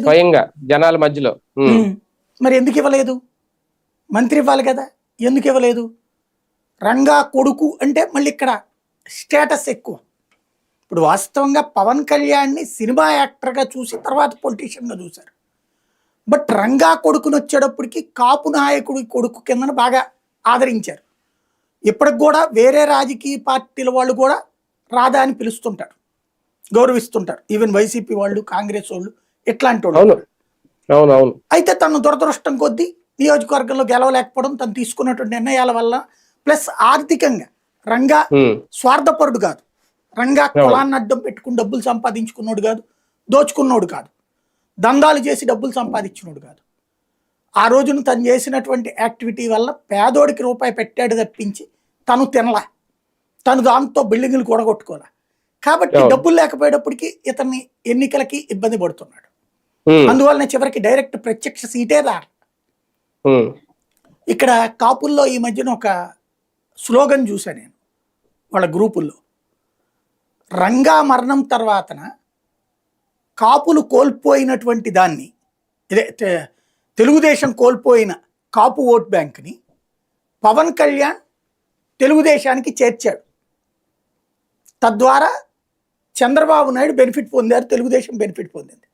స్వయంగా జనాల మధ్యలో. మరి ఎందుకు ఇవ్వలేదు? మంత్రి ఇవ్వాలి కదా, ఎందుకు ఇవ్వలేదు? రంగా కొడుకు అంటే మళ్ళీ ఇక్కడ స్టేటస్ ఎక్కువ. ఇప్పుడు వాస్తవంగా పవన్ కళ్యాణ్ని సినిమా యాక్టర్గా చూసి తర్వాత పొలిటీషియన్గా చూశారు. బట్ రంగా కొడుకుని వచ్చేటప్పటికి కాపు నాయకుడి కొడుకు కిందన బాగా ఆదరించారు. ఇప్పటికి కూడా వేరే రాజకీయ పార్టీల వాళ్ళు కూడా రాధా అని పిలుస్తుంటారు, గౌరవిస్తుంటారు. ఈవెన్ వైసీపీ వాళ్ళు, కాంగ్రెస్ వాళ్ళు, ఇట్లాంటి వాళ్ళు. అయితే తను దురదృష్టం కొద్దీ నియోజకవర్గంలో గెలవలేకపోవడం, తను తీసుకున్నటువంటి నిర్ణయాల వల్ల, ప్లస్ ఆర్థికంగా రంగా స్వార్థపరుడు కాదు. రంగా కులాన్ని అడ్డం పెట్టుకుని డబ్బులు సంపాదించుకున్నాడు కాదు, దోచుకున్నోడు కాదు, దందాలు చేసి డబ్బులు సంపాదించినోడు కాదు. ఆ రోజున తను చేసినటువంటి యాక్టివిటీ వల్ల పేదోడికి రూపాయి పెట్టాడు తప్పించి తను తినలా, తను దాంతో బిల్డింగులు కూడగొట్టుకోలే. కాబట్టి డబ్బులు లేకపోయేటప్పటికి ఇతన్ని ఎన్నికలకి ఇబ్బంది పడుతున్నాడు. అందువల్లనే చివరికి డైరెక్ట్ ప్రత్యక్ష సీటే రారు. ఇక్కడ కాపుల్లో ఈ మధ్యన ఒక స్లోగన్ చూసా నేను వాళ్ళ గ్రూపుల్లో. రంగా మరణం తర్వాతన కాపులు కోల్పోయినటువంటి దాన్ని, ఇదే తెలుగుదేశం కోల్పోయిన కాపు ఓట్ బ్యాంక్ని పవన్ కళ్యాణ్ తెలుగుదేశానికి చేర్చాడు. తద్వారా చంద్రబాబు నాయుడు బెనిఫిట్ పొందారు, తెలుగుదేశం బెనిఫిట్ పొందింది.